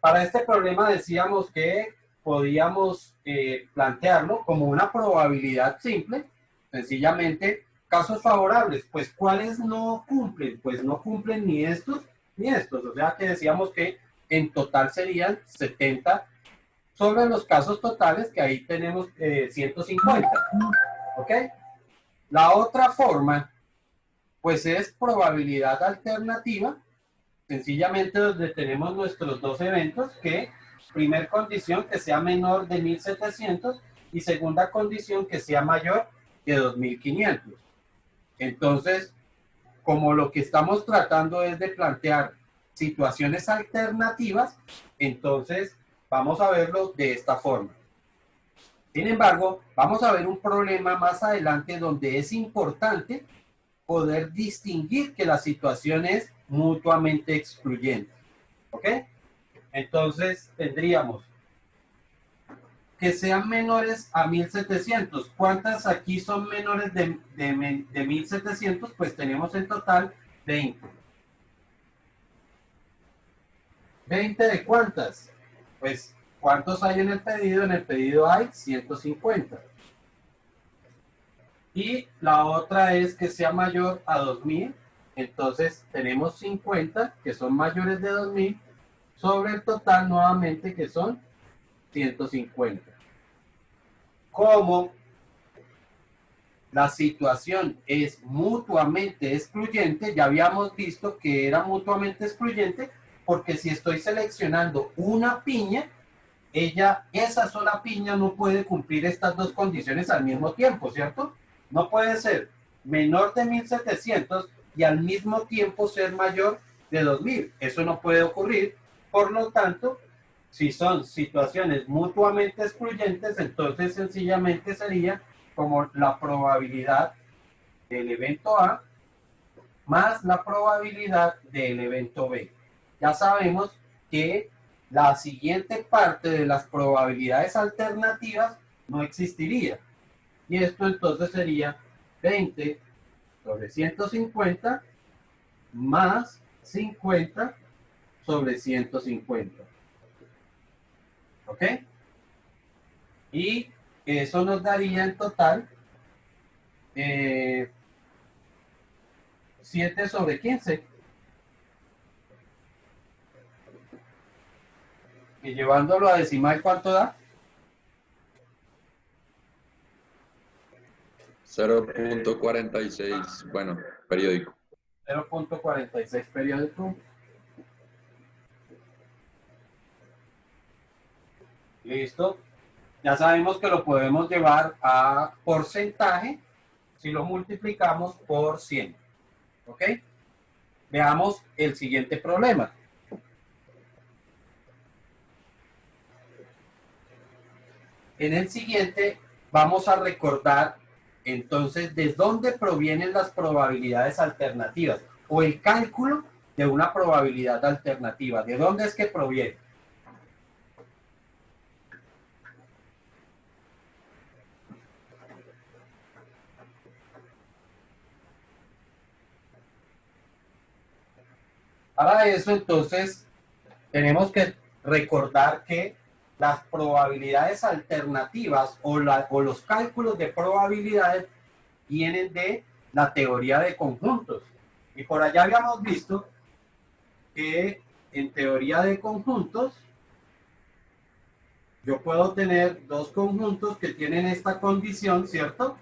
Para este problema decíamos que podíamos plantearlo como una probabilidad simple, sencillamente casos favorables, pues ¿cuáles no cumplen? Pues no cumplen ni estos ni estos, o sea que decíamos que en total serían 70 sobre los casos totales, que ahí tenemos 150, ¿ok? La otra forma, pues es probabilidad alternativa, sencillamente donde tenemos nuestros dos eventos, que primer condición que sea menor de 1700 y segunda condición que sea mayor que 2500. Entonces, como lo que estamos tratando es de plantear situaciones alternativas, entonces vamos a verlo de esta forma. Sin embargo, vamos a ver un problema más adelante donde es importante poder distinguir que la situación es mutuamente excluyente. ¿Ok? Entonces tendríamos que sean menores a 1700. ¿Cuántas aquí son menores de 1700? Pues tenemos en total 20. ¿20 de cuántas? Pues, ¿cuántos hay en el pedido? En el pedido hay 150. Y la otra es que sea mayor a 2000. Entonces tenemos 50 que son mayores de 2000 sobre el total nuevamente que son 150. Como la situación es mutuamente excluyente, ya habíamos visto que era mutuamente excluyente porque si estoy seleccionando una piña, esa sola piña no puede cumplir estas dos condiciones al mismo tiempo, ¿cierto? No puede ser menor de 1700 y al mismo tiempo ser mayor de 2000. Eso no puede ocurrir. Por lo tanto, si son situaciones mutuamente excluyentes, entonces sencillamente sería como la probabilidad del evento A más la probabilidad del evento B. Ya sabemos que la siguiente parte de las probabilidades alternativas no existiría. Y esto entonces sería 20 sobre 150 más 50 sobre 150. ¿Ok? Y eso nos daría en total 7 sobre 15. Y llevándolo a decimal, ¿cuánto da? 0.46, bueno, periódico. 0.46 periódico. Listo. Ya sabemos que lo podemos llevar a porcentaje si lo multiplicamos por 100. ¿Ok? Veamos el siguiente problema. En el siguiente vamos a recordar entonces de dónde provienen las probabilidades alternativas o el cálculo de una probabilidad alternativa. ¿De dónde es que proviene? Para eso entonces tenemos que recordar que las probabilidades alternativas o los cálculos de probabilidades vienen de la teoría de conjuntos. Y por allá habíamos visto que en teoría de conjuntos yo puedo tener dos conjuntos que tienen esta condición, ¿cierto?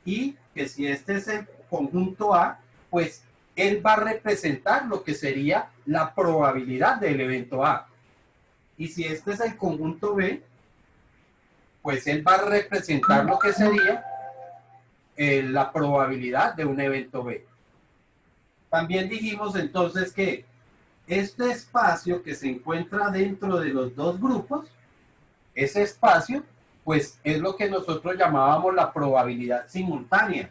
Y que si este es el conjunto A, pues él va a representar lo que sería la probabilidad del evento A. Y si este es el conjunto B, pues él va a representar lo que sería la probabilidad de un evento B. También dijimos entonces que este espacio que se encuentra dentro de los dos grupos, ese espacio, pues es lo que nosotros llamábamos la probabilidad simultánea.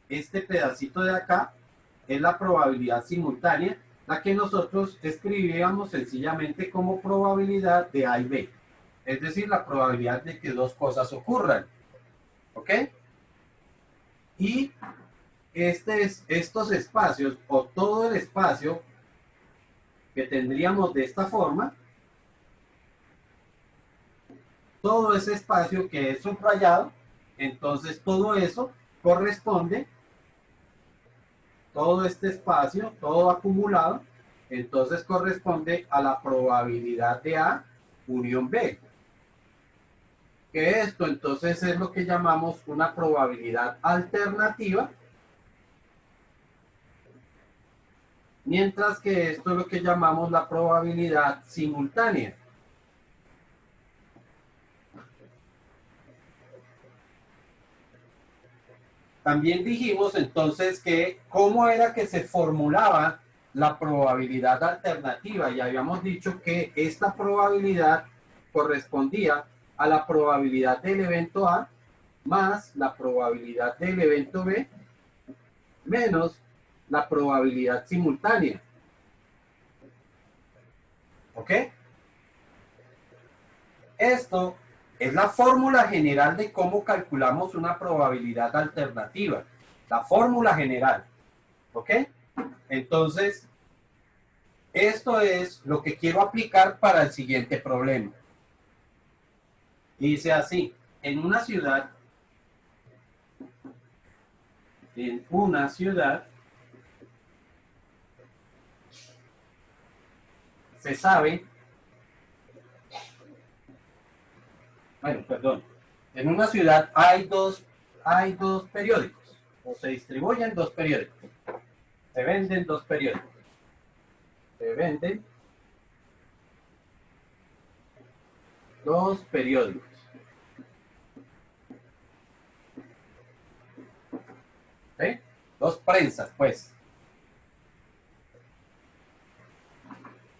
Este pedacito de acá es la probabilidad simultánea, la que nosotros escribíamos sencillamente como probabilidad de A y B. Es decir, la probabilidad de que dos cosas ocurran. ¿Ok? Y estos espacios, o todo el espacio que tendríamos de esta forma, todo ese espacio que es subrayado, entonces todo eso corresponde, todo este espacio, todo acumulado, entonces corresponde a la probabilidad de A unión B. Que esto entonces es lo que llamamos una probabilidad alternativa, mientras que esto es lo que llamamos la probabilidad simultánea. También dijimos entonces que cómo era que se formulaba la probabilidad alternativa, y habíamos dicho que esta probabilidad correspondía a la probabilidad del evento A más la probabilidad del evento B menos la probabilidad simultánea. ¿Ok? Esto es la fórmula general de cómo calculamos una probabilidad alternativa. La fórmula general. ¿Ok? Entonces, esto es lo que quiero aplicar para el siguiente problema. Dice así, en una ciudad, se sabe, bueno, perdón, en una ciudad hay dos periódicos, o se distribuyen dos periódicos, se venden dos periódicos, se venden dos periódicos. ¿Sí? Dos prensas, pues.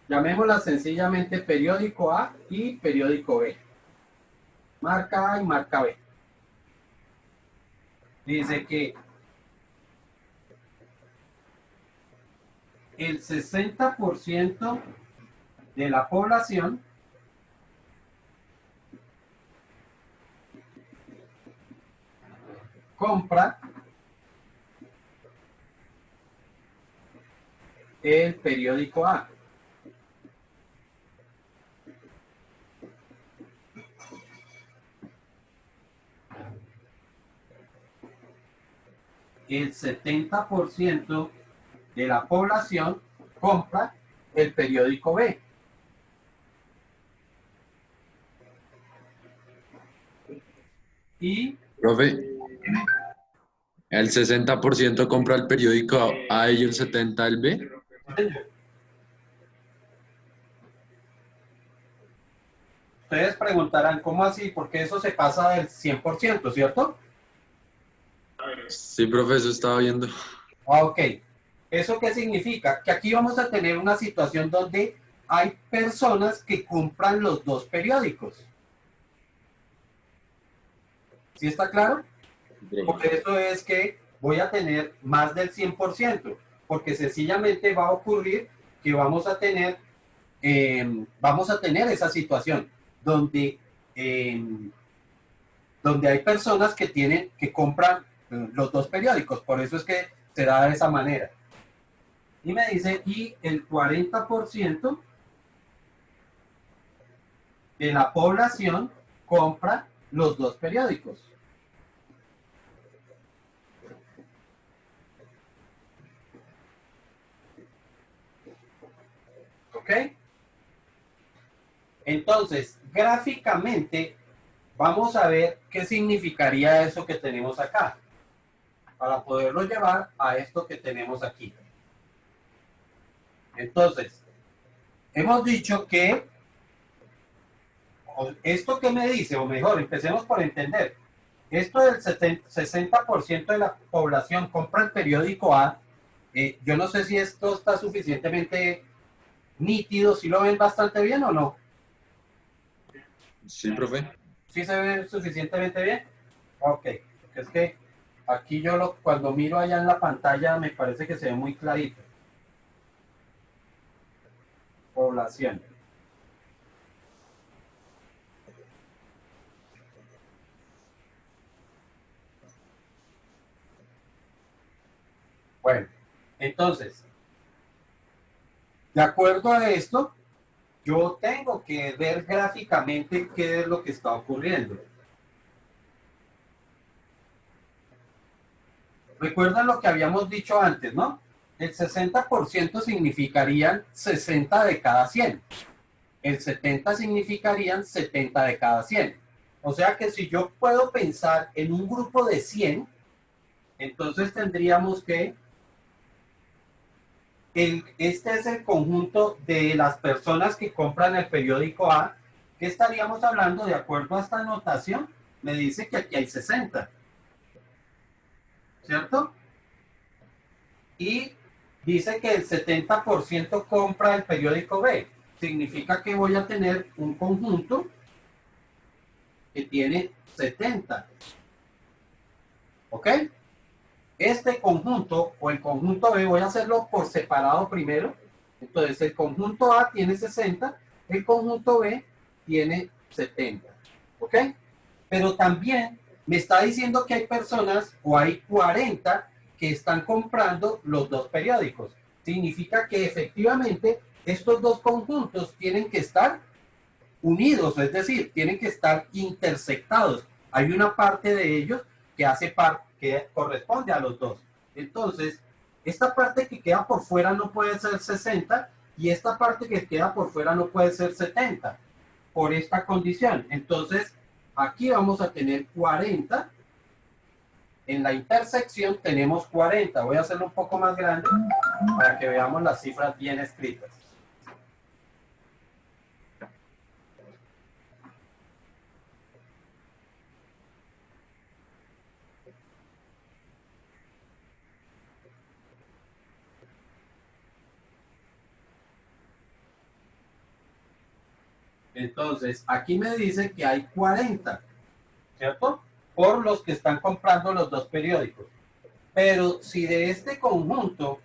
Llamémosla sencillamente periódico A y periódico B. Marca A y marca B. Dice que el 60% de la población compra el periódico A. El 70% de la población compra el periódico B. Y Profe, el 60% compra el periódico A y el 70% el B. ustedes preguntarán, ¿cómo así? Porque eso se pasa del 100%, ¿cierto? Sí, profe, eso estaba viendo. Ok. ¿Eso qué significa? Que aquí vamos a tener una situación donde hay personas que compran los dos periódicos. ¿Sí está claro? Por eso es que voy a tener más del 100%, porque sencillamente va a ocurrir que vamos a tener esa situación donde, eh, donde hay personas que compran los dos periódicos, por eso es que se da de esa manera. Y me dice, y el 40% de la población compra los dos periódicos. ¿Ok? Entonces, gráficamente, vamos a ver qué significaría eso que tenemos acá, para poderlo llevar a esto que tenemos aquí. Entonces, hemos dicho que esto que me dice, o mejor, empecemos por entender, esto del 60% de la población compra el periódico A, yo no sé si esto está suficientemente nítido, si lo ven bastante bien o no. Sí, profe. ¿Sí se ve suficientemente bien? Ok, porque es que aquí cuando miro allá en la pantalla me parece que se ve muy clarito. Población. Bueno, entonces, de acuerdo a esto, yo tengo que ver gráficamente qué es lo que está ocurriendo. Recuerdan lo que habíamos dicho antes, ¿no? El 60% significarían 60 de cada 100. El 70 significarían 70 de cada 100. O sea que si yo puedo pensar en un grupo de 100, entonces tendríamos que este es el conjunto de las personas que compran el periódico A. ¿Qué estaríamos hablando? De acuerdo a esta anotación, me dice que aquí hay 60, ¿cierto? Y dice que el 70% compra el periódico B. Significa que voy a tener un conjunto que tiene 70. ¿Ok? Este conjunto o el conjunto B, voy a hacerlo por separado primero. Entonces, el conjunto A tiene 60, el conjunto B tiene 70. ¿Ok? Pero también me está diciendo que hay personas o hay 40 que están comprando los dos periódicos. Significa que efectivamente estos dos conjuntos tienen que estar unidos, es decir, tienen que estar intersectados. Hay una parte de ellos que que corresponde a los dos. Entonces, esta parte que queda por fuera no puede ser 60 y esta parte que queda por fuera no puede ser 70 por esta condición. Entonces, aquí vamos a tener 40. En la intersección tenemos 40. Voy a hacerlo un poco más grande para que veamos las cifras bien escritas. Entonces, aquí me dice que hay 40, ¿cierto? Por los que están comprando los dos periódicos. Pero si de este conjunto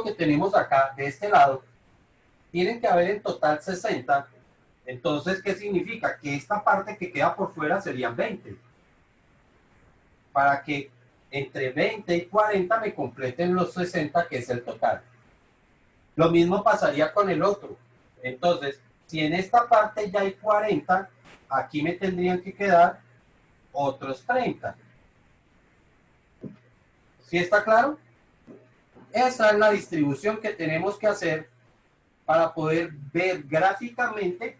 que tenemos acá, de este lado, tienen que haber en total 60, entonces, ¿qué significa? Que esta parte que queda por fuera serían 20. Para que entre 20 y 40 me completen los 60, que es el total. Lo mismo pasaría con el otro. Entonces, si en esta parte ya hay 40, aquí me tendrían que quedar otros 30. ¿Sí está claro? Esa es la distribución que tenemos que hacer para poder ver gráficamente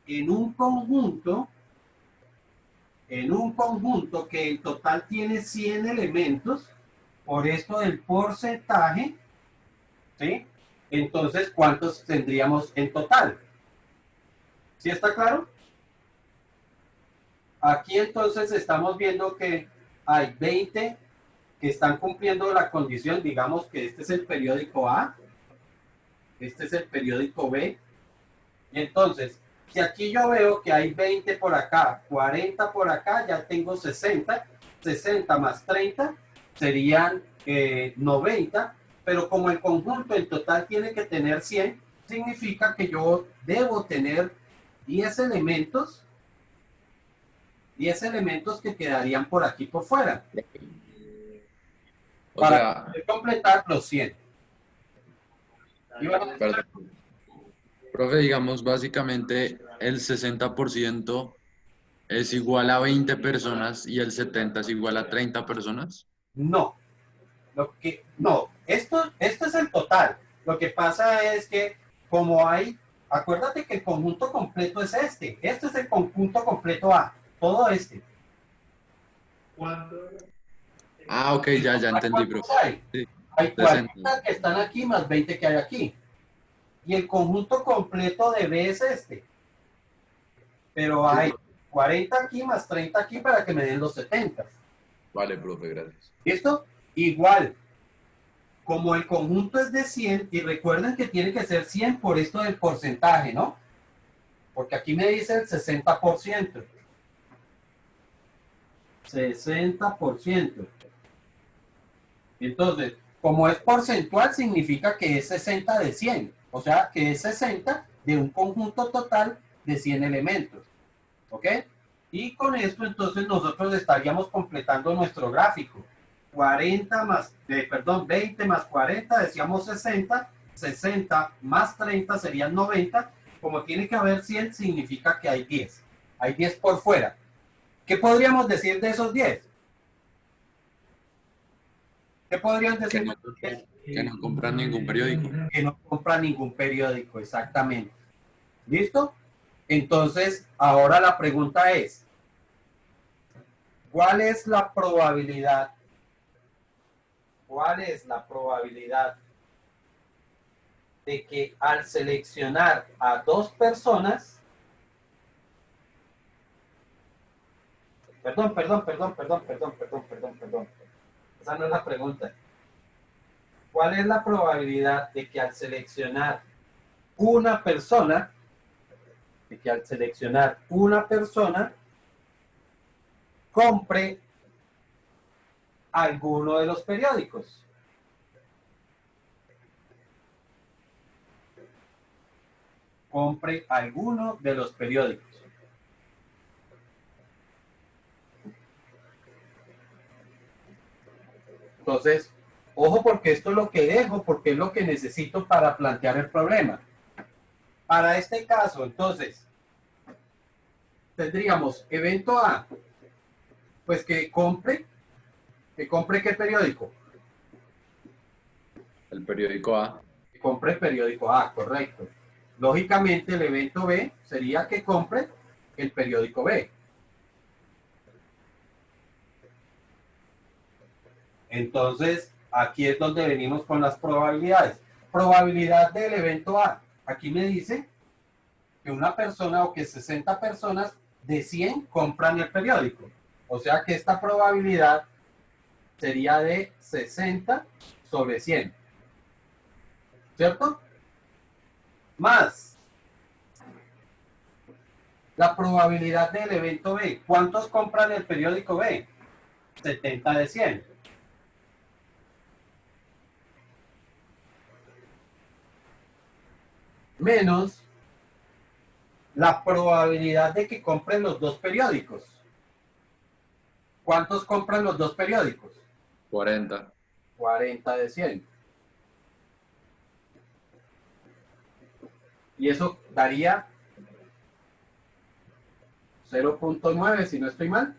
en un conjunto que en total tiene 100 elementos, por esto del porcentaje, ¿sí? Entonces, ¿cuántos tendríamos en total? ¿Sí está claro? Aquí entonces estamos viendo que hay 20 que están cumpliendo la condición, digamos que este es el periódico A, este es el periódico B, y entonces, si aquí yo veo que hay 20 por acá, 40 por acá, ya tengo 60, 60 más 30 serían 90, pero como el conjunto en total tiene que tener 100, significa que yo debo tener 10 elementos que quedarían por aquí por fuera. Para poder completar los 100. Perdón. Profe, digamos, básicamente el 60% es igual a 20 personas y el 70 es igual a 30 personas. No, esto es el total. Lo que pasa es que como acuérdate que el conjunto completo es este es el conjunto completo A, todo este. Ah, ok, ya entendí, profe. Hay 40 que están aquí más 20 que hay aquí. Y el conjunto completo de B es este. Pero hay 40 aquí más 30 aquí para que me den los 70. Vale, profe, gracias. ¿Listo? Igual, como el conjunto es de 100, y recuerden que tiene que ser 100 por esto del porcentaje, ¿no? Porque aquí me dice el 60%. 60%. Entonces, como es porcentual, significa que es 60 de 100. O sea, que es 60 de un conjunto total de 100 elementos. ¿Ok? Y con esto, entonces, nosotros estaríamos completando nuestro gráfico. 20 más 40, decíamos 60, 60 más 30 serían 90. Como tiene que haber 100, significa que hay 10. Hay 10 por fuera. ¿Qué podríamos decir de esos 10? ¿Qué podrían decir de esos 10? Que no compran ningún periódico. Que no compran ningún periódico, exactamente. ¿Listo? Entonces, ahora la pregunta es, ¿cuál es la probabilidad? ¿Cuál es la probabilidad de que al seleccionar a dos personas, perdón, esa no es la pregunta. ¿Cuál es la probabilidad de que al seleccionar una persona, compre alguno de los periódicos? Compre alguno de los periódicos. Entonces, ojo porque esto es lo que dejo, porque es lo que necesito para plantear el problema. Para este caso, entonces, tendríamos evento A, pues que compre ¿qué periódico? El periódico A. Que compre el periódico A, correcto. Lógicamente, el evento B sería que compre el periódico B. Entonces, aquí es donde venimos con las probabilidades. Probabilidad del evento A. Aquí me dice que una persona o que 60 personas de 100 compran el periódico. O sea que esta probabilidad sería de 60 sobre 100. ¿Cierto? Más la probabilidad del evento B. ¿Cuántos compran el periódico B? 70 de 100. Menos la probabilidad de que compren los dos periódicos. ¿Cuántos compran los dos periódicos? 40. 40 de 100. Y eso daría 0.9, si no estoy mal.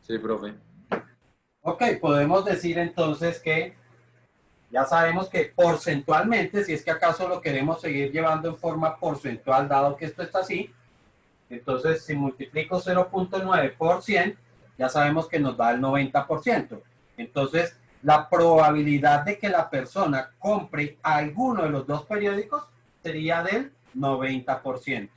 Sí, profe. Ok, podemos decir entonces que ya sabemos que porcentualmente, si es que acaso lo queremos seguir llevando en forma porcentual, dado que esto está así, entonces si multiplico 0.9 por 100, ya sabemos que nos da el 90%. Entonces, la probabilidad de que la persona compre alguno de los dos periódicos sería del 90%.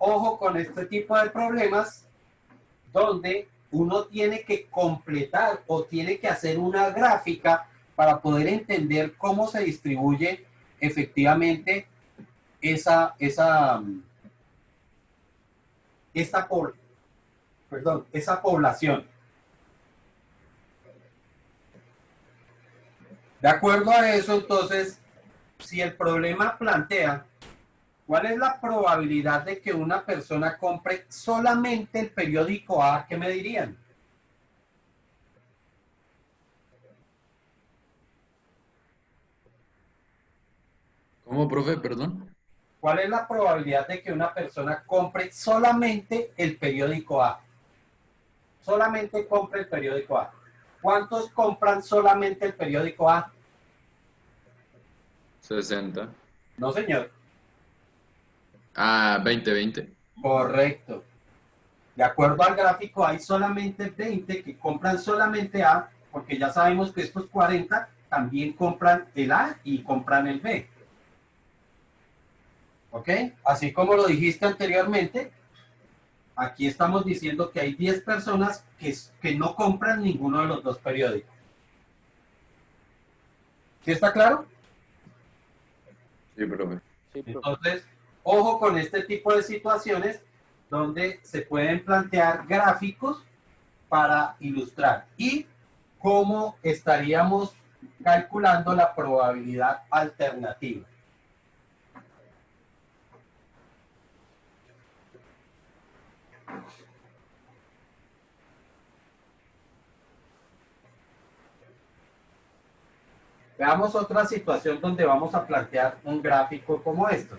Ojo con este tipo de problemas donde uno tiene que completar o tiene que hacer una gráfica para poder entender cómo se distribuye efectivamente esa, esa, esta, esa población. De acuerdo a eso, entonces, si el problema plantea ¿cuál es la probabilidad de que una persona compre solamente el periódico A? ¿Qué me dirían? ¿Cómo, profe? Perdón. ¿Cuál es la probabilidad de que una persona compre solamente el periódico A? Solamente compre el periódico A. ¿Cuántos compran solamente el periódico A? 60. No, señor. Ah, 20. Correcto. De acuerdo al gráfico, hay solamente 20 que compran solamente A, porque ya sabemos que estos 40 también compran el A y compran el B. ¿Ok? Así como lo dijiste anteriormente, aquí estamos diciendo que hay 10 personas que no compran ninguno de los dos periódicos. ¿Sí está claro? Sí, profe. Entonces, ojo con este tipo de situaciones donde se pueden plantear gráficos para ilustrar y cómo estaríamos calculando la probabilidad alternativa. Veamos otra situación donde vamos a plantear un gráfico como estos.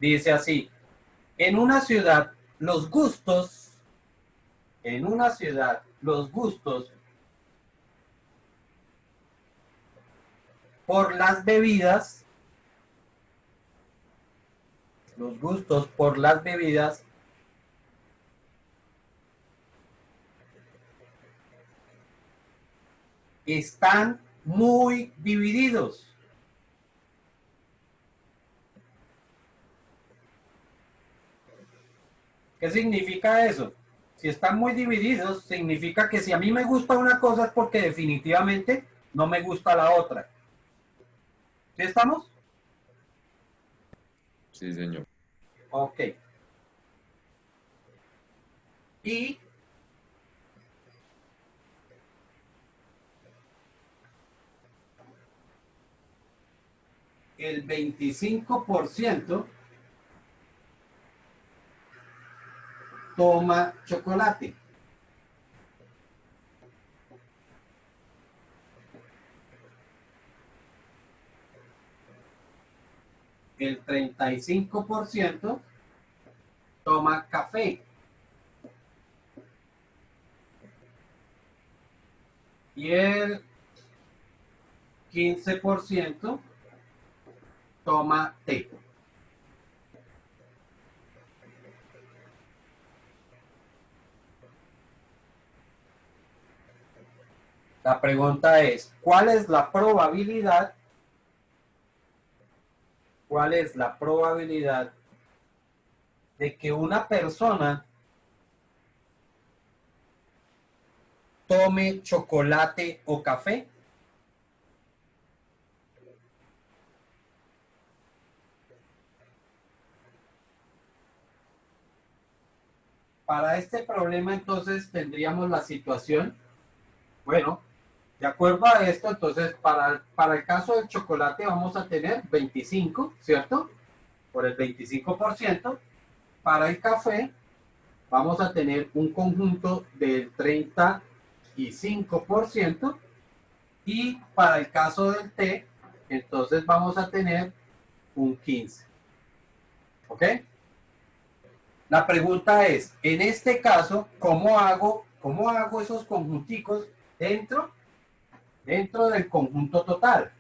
Dice así, en una ciudad los gustos por las bebidas, están muy divididos. ¿Qué significa eso? Si están muy divididos, significa que si a mí me gusta una cosa es porque definitivamente no me gusta la otra. ¿Sí estamos? Sí, señor. Ok. Y el 25% toma chocolate. El 35% toma café. Y el 15% toma té. La pregunta es, ¿cuál es la probabilidad de que una persona tome chocolate o café? Para este problema entonces tendríamos la situación, bueno, de acuerdo a esto, entonces para el caso del chocolate vamos a tener 25, ¿cierto? Por el 25%. Para el café vamos a tener un conjunto del 35%. Y para el caso del té, entonces vamos a tener un 15%. ¿Ok? La pregunta es, en este caso, ¿cómo hago esos conjunticos dentro del conjunto total?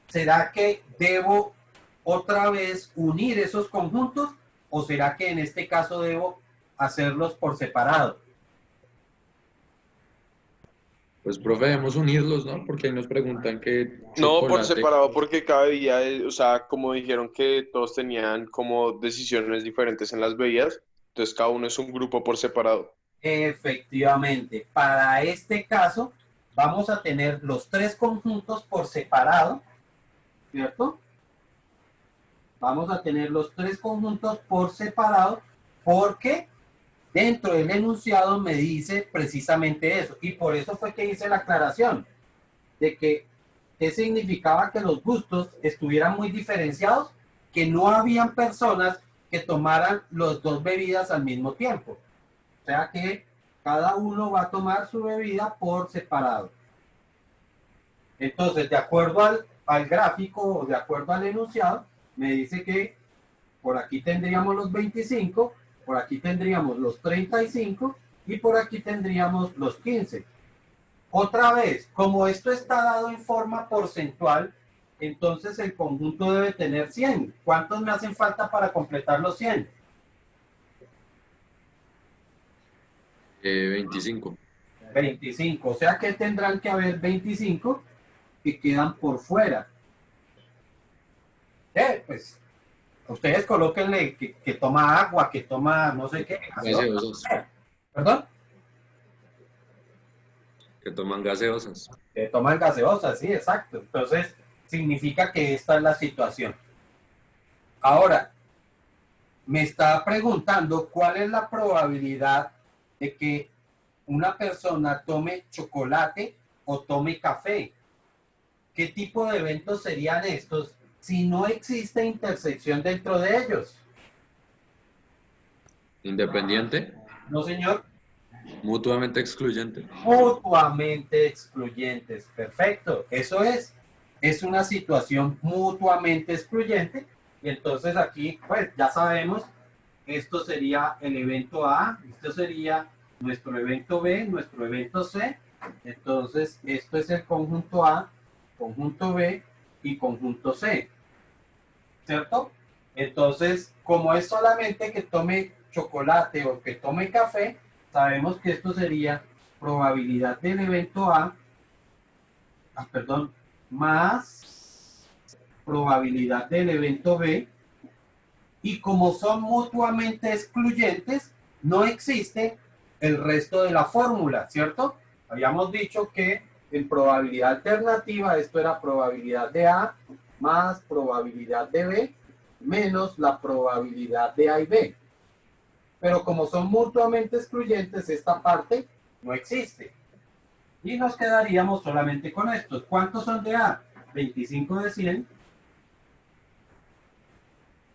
¿Será que debo otra vez unir esos conjuntos o será que en este caso debo hacerlos por separado? Pues, profe, debemos unirlos, ¿no? Porque ahí nos preguntan qué No, por chocolate. separado, porque cada bebida, o sea, como dijeron que todos tenían como decisiones diferentes en las bebidas, entonces cada uno es un grupo por separado. Efectivamente, para este caso vamos a tener los tres conjuntos por separado, ¿cierto? Vamos a tener los tres conjuntos por separado porque dentro del enunciado me dice precisamente eso. Y por eso fue que hice la aclaración de que significaba que los gustos estuvieran muy diferenciados, que no habían personas que tomaran las dos bebidas al mismo tiempo. O sea que cada uno va a tomar su bebida por separado. Entonces, de acuerdo al gráfico o de acuerdo al enunciado, me dice que por aquí tendríamos los 25, por aquí tendríamos los 35 y por aquí tendríamos los 15. Otra vez, como esto está dado en forma porcentual, entonces el conjunto debe tener 100. ¿Cuántos me hacen falta para completar los 100? 25. 25. O sea que tendrán que haber 25 que quedan por fuera. Pues ustedes colóquenle que toma agua, que toma no sé qué. Gaseosas. ¿Perdón? Que toman gaseosas. Que toman gaseosas, sí, exacto. Entonces, significa que esta es la situación. Ahora, me está preguntando cuál es la probabilidad de que una persona tome chocolate o tome café. ¿Qué tipo de eventos serían estos si no existe intersección dentro de ellos? Independiente, No, señor. mutuamente excluyente. Mutuamente excluyentes. Perfecto. Eso es una situación mutuamente excluyente. Y entonces aquí, pues ya sabemos, esto sería el evento A, esto sería nuestro evento B, nuestro evento C. Entonces, esto es el conjunto A, conjunto B y conjunto C. ¿Cierto? Entonces, como es solamente que tome chocolate o que tome café, sabemos que esto sería probabilidad del evento A, más probabilidad del evento B, y como son mutuamente excluyentes, no existe el resto de la fórmula, ¿cierto? Habíamos dicho que en probabilidad alternativa esto era probabilidad de A más probabilidad de B menos la probabilidad de A y B. Pero como son mutuamente excluyentes, esta parte no existe. Y nos quedaríamos solamente con estos. ¿Cuántos son de A? 25 de 100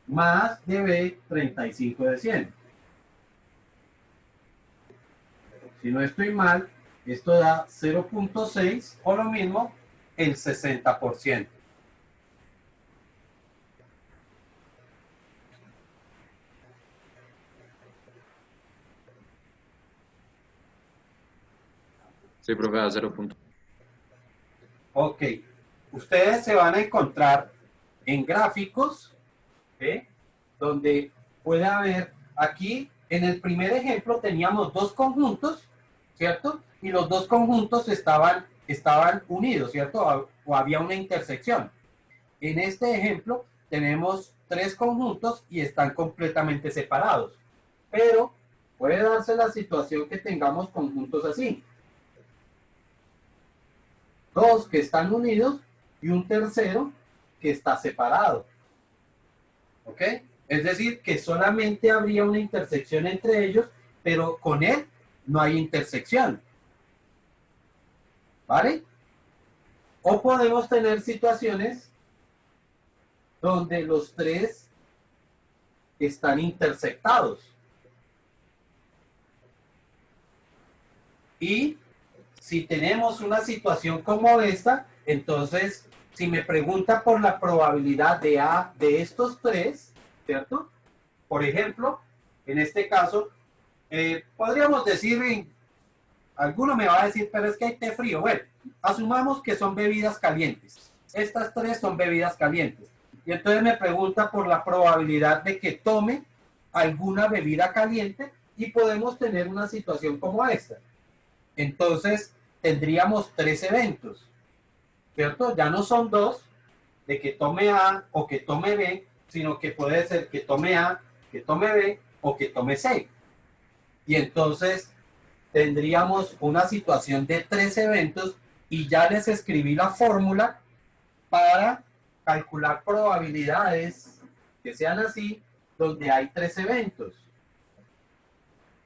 más de B, 35 de 100. Si no estoy mal, esto da 0.6 o lo mismo, el 60%. Sí, profe, a 0. Ok, ustedes se van a encontrar en gráficos, ¿sí? Donde puede haber, aquí en el primer ejemplo teníamos dos conjuntos, ¿cierto? Y los dos conjuntos estaban unidos, ¿cierto? O había una intersección. En este ejemplo tenemos tres conjuntos y están completamente separados. Pero puede darse la situación que tengamos conjuntos así. Dos que están unidos y un tercero que está separado. ¿Ok? Es decir, que solamente habría una intersección entre ellos, pero con él no hay intersección. ¿Vale? O podemos tener situaciones donde los tres están intersectados. Y si tenemos una situación como esta, entonces, si me pregunta por la probabilidad de A de estos tres, ¿cierto? Por ejemplo, en este caso, podríamos decir, alguno me va a decir, pero es que hay té frío. Bueno, asumamos que son bebidas calientes. Estas tres son bebidas calientes. Y entonces me pregunta por la probabilidad de que tome alguna bebida caliente y podemos tener una situación como esta. Entonces, tendríamos tres eventos, ¿cierto? Ya no son dos, de que tome A o que tome B, sino que puede ser que tome A, que tome B o que tome C. Y entonces tendríamos una situación de tres eventos y ya les escribí la fórmula para calcular probabilidades que sean así, donde hay tres eventos.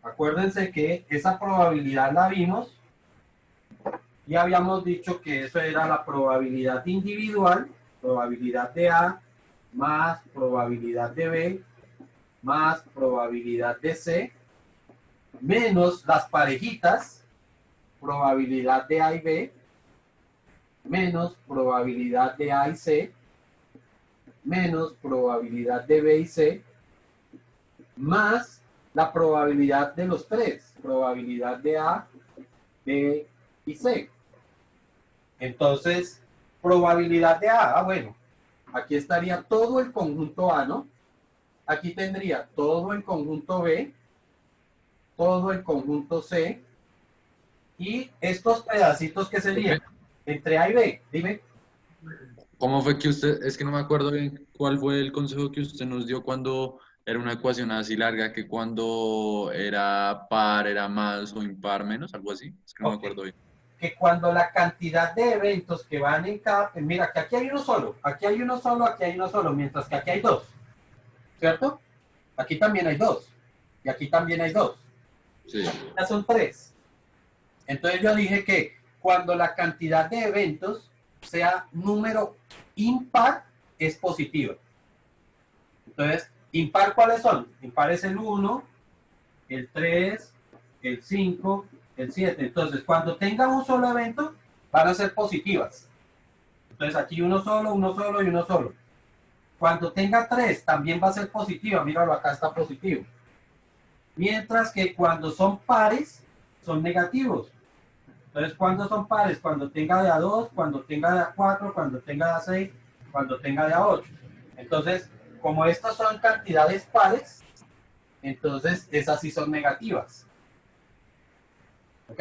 Acuérdense que esa probabilidad la vimos y habíamos dicho que eso era la probabilidad individual, probabilidad de A, más probabilidad de B, más probabilidad de C, menos las parejitas, probabilidad de A y B, menos probabilidad de A y C, menos probabilidad de B y C, más la probabilidad de los tres, probabilidad de A, B y C. Entonces, probabilidad de A, bueno, aquí estaría todo el conjunto A, ¿no? Aquí tendría todo el conjunto B, todo el conjunto C, y estos pedacitos que serían entre A y B, dime. ¿Cómo fue que usted, es que no me acuerdo bien cuál fue el consejo que usted nos dio cuando era una ecuación así larga, que cuando era par era más o impar menos, algo así? Es que no me Ok. acuerdo bien. Que cuando la cantidad de eventos que van en cada... Mira, que aquí hay uno solo, aquí hay uno solo, aquí hay uno solo, mientras que aquí hay dos, ¿cierto? Aquí también hay dos, y aquí también hay dos. Sí, Ya son tres. Entonces yo dije que cuando la cantidad de eventos sea número impar, es positiva. Entonces, impar, ¿cuáles son? Impar es el 1, el 3, el 5, el 7. Entonces, cuando tenga un solo evento, van a ser positivas. Entonces, aquí uno solo y uno solo. Cuando tenga 3, también va a ser positiva. Míralo, acá está positivo. Mientras que cuando son pares, son negativos. Entonces, ¿cuándo son pares? Cuando tenga de a 2, cuando tenga de a 4, cuando tenga de a 6, cuando tenga de a 8. Entonces, como estas son cantidades pares, entonces esas sí son negativas. ¿Ok?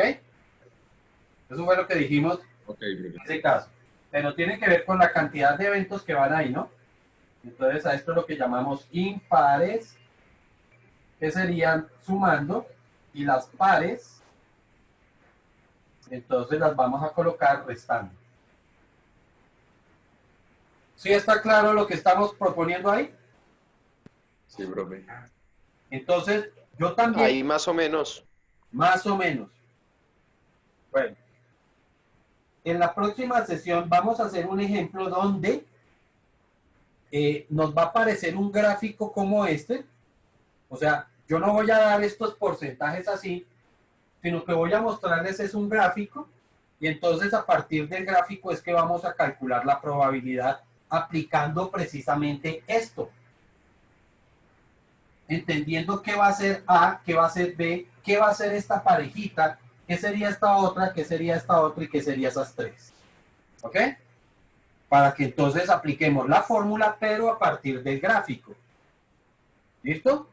Eso fue lo que dijimos ok, en profe. ese caso. Pero tiene que ver con la cantidad de eventos que van ahí, ¿no? Entonces, a esto es lo que llamamos impares, que serían sumando, y las pares, entonces las vamos a colocar restando. ¿Sí está claro lo que estamos proponiendo ahí? Sí, profe. Entonces, yo también, Ahí más o menos. más o menos. Bueno, en la próxima sesión vamos a hacer un ejemplo donde nos va a aparecer un gráfico como este. O sea, yo no voy a dar estos porcentajes así, sino que voy a mostrarles es un gráfico y entonces a partir del gráfico es que vamos a calcular la probabilidad aplicando precisamente esto. Entendiendo qué va a ser A, qué va a ser B, qué va a ser esta parejita, qué sería esta otra, qué sería esta otra y qué sería esas tres. ¿Ok? Para que entonces apliquemos la fórmula, pero a partir del gráfico. ¿Listo?